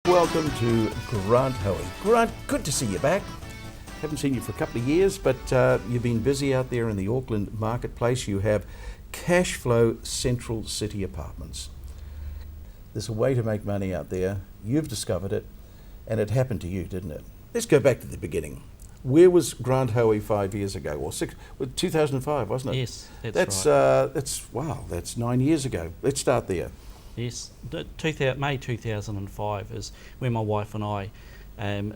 Welcome to Grant Hoey. Grant, good to see you back. Haven't seen you for a couple of years, but you've been busy out there in the Auckland marketplace. You have Cashflow Central City Apartments. There's a way to make money out there. You've discovered it, and it happened to you, didn't it? Let's go back to the beginning. Where was Grant Hoey 5 years ago, or 2005, wasn't it? Yes, that's right. That's 9 years ago. Let's start there. Yes, May 2005 is when my wife and I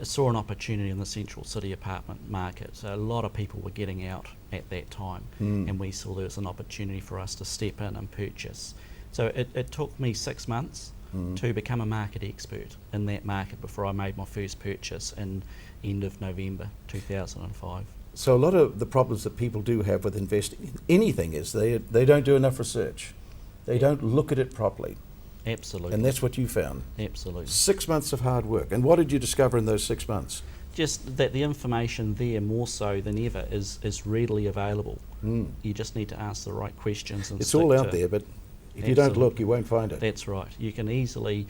saw an opportunity in the Central City apartment market. So a lot of people were getting out at that time, and we saw there was an opportunity for us to step in and purchase. So it took me 6 months to become a market expert in that market before I made my first purchase in end of November 2005. So a lot of the problems that people do have with investing in anything is they don't do enough research. They don't look at it properly. Absolutely. And that's what you found. Absolutely. 6 months of hard work. And what did you discover in those 6 months? Just that the information there, more so than ever, is readily available. You just need to ask the right questions. And it's all out there, but if you don't look, you won't find it. That's right. You can easily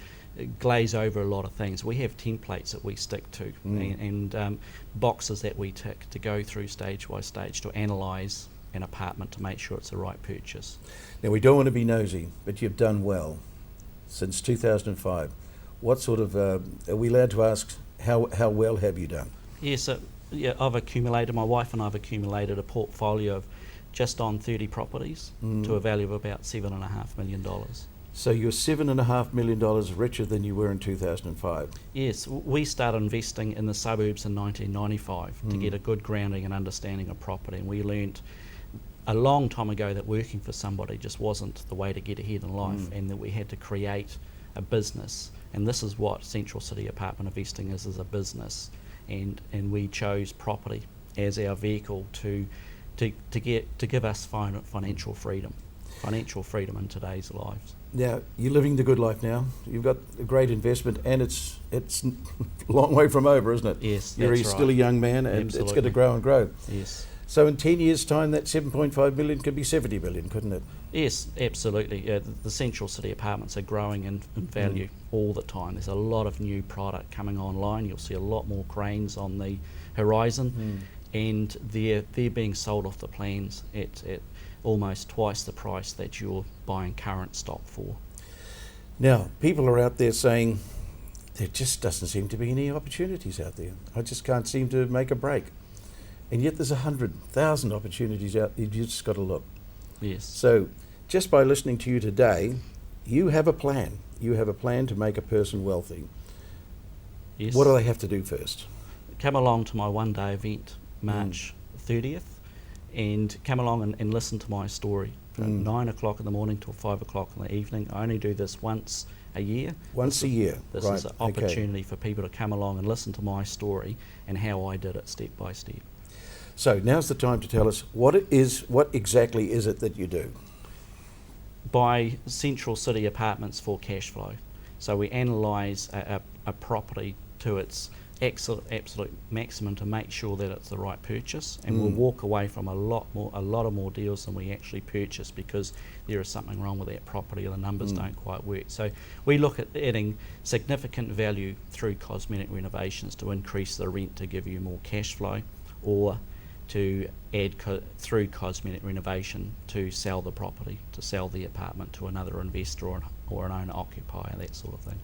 glaze over a lot of things. We have templates that we stick to and boxes that we tick to go through stage by stage to analyse an apartment to make sure it's the right purchase. Now, we don't want to be nosy, but you've done well since 2005. What sort of, are we allowed to ask, how well have you done? Yes, I've accumulated, my wife and I have accumulated a portfolio of just on 30 properties to a value of about $7.5 million. So you're $7.5 million richer than you were in 2005? Yes, we started investing in the suburbs in 1995 to get a good grounding and understanding of property, and we learnt a long time ago that working for somebody just wasn't the way to get ahead in life, and that we had to create a business. And this is what Central City Apartment Investing is a business. And we chose property as our vehicle to give us financial freedom in today's lives. Now, you're living the good life now. You've got a great investment, and it's a long way from over, isn't it? Yes, you're that's still right. a young man, and Absolutely. it's going to grow and grow. Yes. So in 10 years' time, that 7.5 million could be 70 million, couldn't it? Yes, absolutely. Yeah, the Central City apartments are growing in value all the time. There's a lot of new product coming online. You'll see a lot more cranes on the horizon, and they're being sold off the plans at almost twice the price that you're buying current stock for. Now, people are out there saying there just doesn't seem to be any opportunities out there. I just can't seem to make a break. And yet there's 100,000 opportunities out there. You just got to look. Yes. So just by listening to you today, you have a plan. You have a plan to make a person wealthy. Yes. What do they have to do first? Come along to my one-day event, March 30th, and come along and listen to my story from 9 o'clock in the morning till 5 o'clock in the evening. I only do this once a year. Once a year, This is an opportunity for people to come along and listen to my story and how I did it step by step. So now's the time to tell us what exactly is it that you do? Buy Central City apartments for cash flow. So we analyse a property to its absolute maximum to make sure that it's the right purchase, and we'll walk away from a lot of more deals than we actually purchase because there is something wrong with that property or the numbers don't quite work. So we look at adding significant value through cosmetic renovations to increase the rent to give you more cash flow, or to add through cosmetic renovation to sell the property, to sell the apartment to another investor or an owner-occupier, that sort of thing.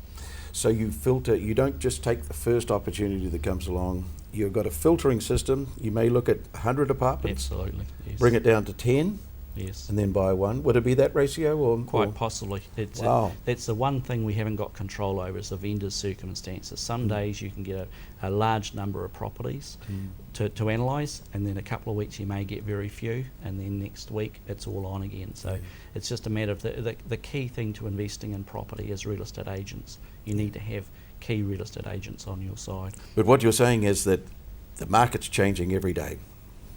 So you filter, you don't just take the first opportunity that comes along. You've got a filtering system. You may look at 100 apartments. Absolutely, yes. Bring it down to 10. Yes. And then buy one. Would it be that ratio? Quite possibly. Wow. That's the one thing we haven't got control over, is the vendor's circumstances. Some days you can get a large number of properties to analyse, and then a couple of weeks you may get very few, and then next week it's all on again. So it's just a matter of the key thing to investing in property is real estate agents. You need to have key real estate agents on your side. But what you're saying is that the market's changing every day.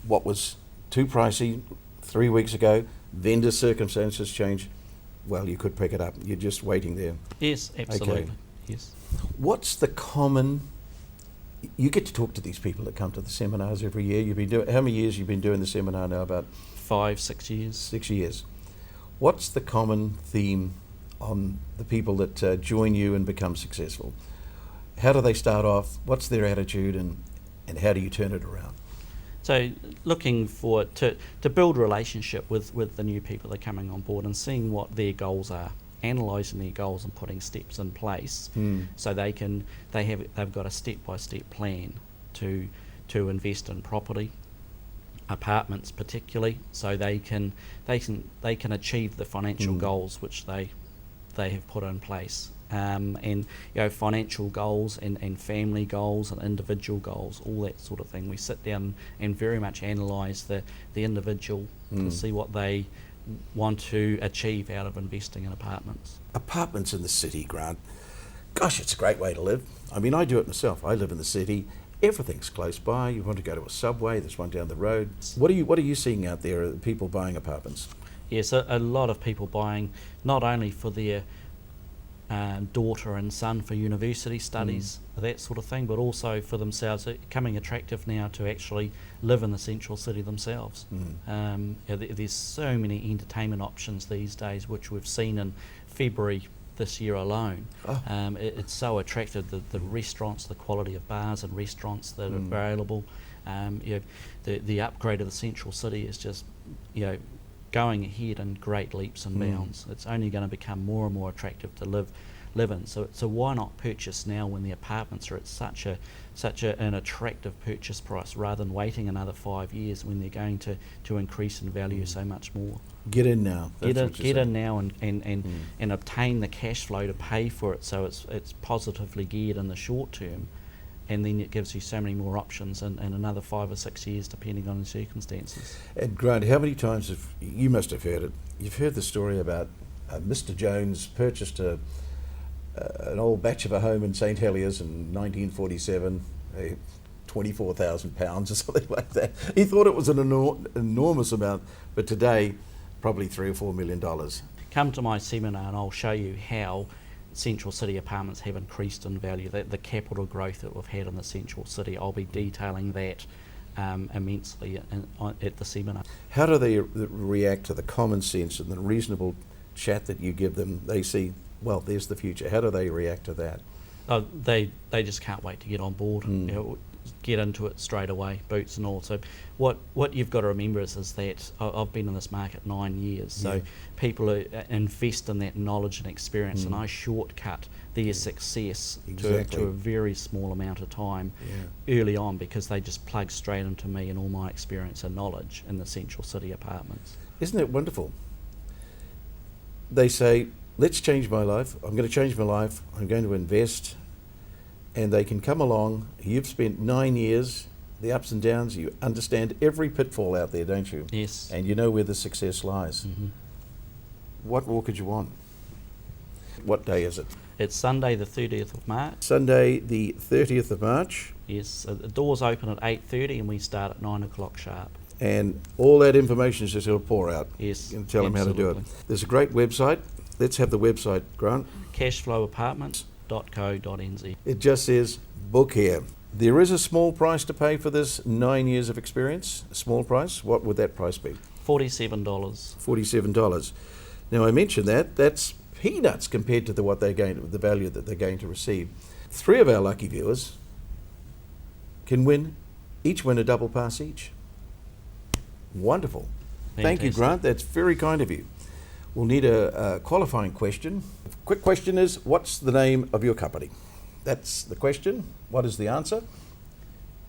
What was too pricey 3 weeks ago, vendor circumstances change, well, you could pick it up. You're just waiting there. Yes, absolutely. Okay. Yes. What's the common, you get to talk to these people that come to the seminars every year. You've been doing, how many years you've been doing the seminar now? About 5-6 years. 6 years. What's the common theme on the people that join you and become successful? How do they start off? What's their attitude, and how do you turn it around? So looking for to build a relationship with the new people that are coming on board and seeing what their goals are, analysing their goals and putting steps in place so they've got a step-by-step plan to invest in property, apartments particularly, so they can achieve the financial goals which they have put in place. And financial goals and family goals and individual goals, all that sort of thing. We sit down and very much analyse the individual to see what they want to achieve out of investing in apartments. Apartments in the city, Grant. Gosh, it's a great way to live. I mean, I do it myself. I live in the city. Everything's close by. You want to go to a subway, there's one down the road. What are you seeing out there, people buying apartments? Yes, a lot of people buying not only for their daughter and son for university studies, that sort of thing, but also for themselves. It's becoming attractive now to actually live in the central city themselves. There's so many entertainment options these days, which we've seen in February this year alone. It's so attractive, the restaurants, the quality of bars and restaurants that are available. The upgrade of the central city is just going ahead in great leaps and bounds. It's only going to become more and more attractive to live in. So why not purchase now when the apartments are at such an attractive purchase price, rather than waiting another 5 years when they're going to increase in value so much more. Get in now. Get in now and obtain the cash flow to pay for it, so it's positively geared in the short term. And then it gives you so many more options in another 5 or 6 years, depending on the circumstances. And Grant, how many times you must have heard it? You've heard the story about Mr. Jones purchased an old bachelor home in St Heliers in 1947, £24,000 or something like that. He thought it was an enormous amount, but today, probably $3 or $4 million. Come to my seminar and I'll show you how Central City apartments have increased in value, the capital growth that we've had in the Central City. I'll be detailing that immensely at the seminar. How do they react to the common sense and the reasonable chat that you give them? They see, well, there's the future. How do they react to that? They just can't wait to get on board, get into it straight away, boots and all. So what you've got to remember is that I've been in this market 9 years, so people invest in that knowledge and experience, and I shortcut their success to a very small amount of time early on, because they just plug straight into me and all my experience and knowledge in the Central City apartments. Isn't it wonderful? They say, let's change my life. I'm going to change my life. I'm going to invest. And they can come along. You've spent 9 years, the ups and downs. You understand every pitfall out there, don't you? Yes. And you know where the success lies. What more could you want? What day is it? It's Sunday the 30th of March. Sunday the 30th of March. Yes. The doors open at 8:30 and we start at 9 o'clock sharp. And all that information is just going to pour out. Yes. And tell them how to do it. There's a great website. Let's have the website, Grant. Cashflow Apartments.co.nz. It just says book here. There is a small price to pay for this 9 years of experience. A small price. What would that price be? $47. $47. Now I mentioned that's peanuts compared to the value that they're going to receive. 3 of our lucky viewers can each win a double pass each. Wonderful. Fantastic. Thank you, Grant. That's very kind of you. We'll need a qualifying question. The quick question is, what's the name of your company? That's the question. What is the answer?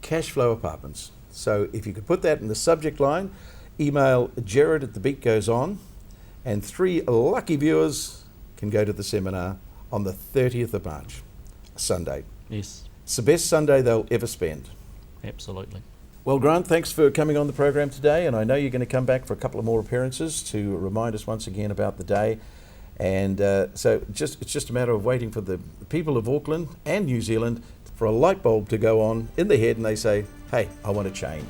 Cashflow Apartments. So if you could put that in the subject line, email Jared at The Beat Goes On, and 3 lucky viewers can go to the seminar on the 30th of March, Sunday. Yes. It's the best Sunday they'll ever spend. Absolutely. Well, Grant, thanks for coming on the program today, and I know you're going to come back for a couple of more appearances to remind us once again about the day. And so it's just a matter of waiting for the people of Auckland and New Zealand for a light bulb to go on in their head, and they say, hey, I want to change.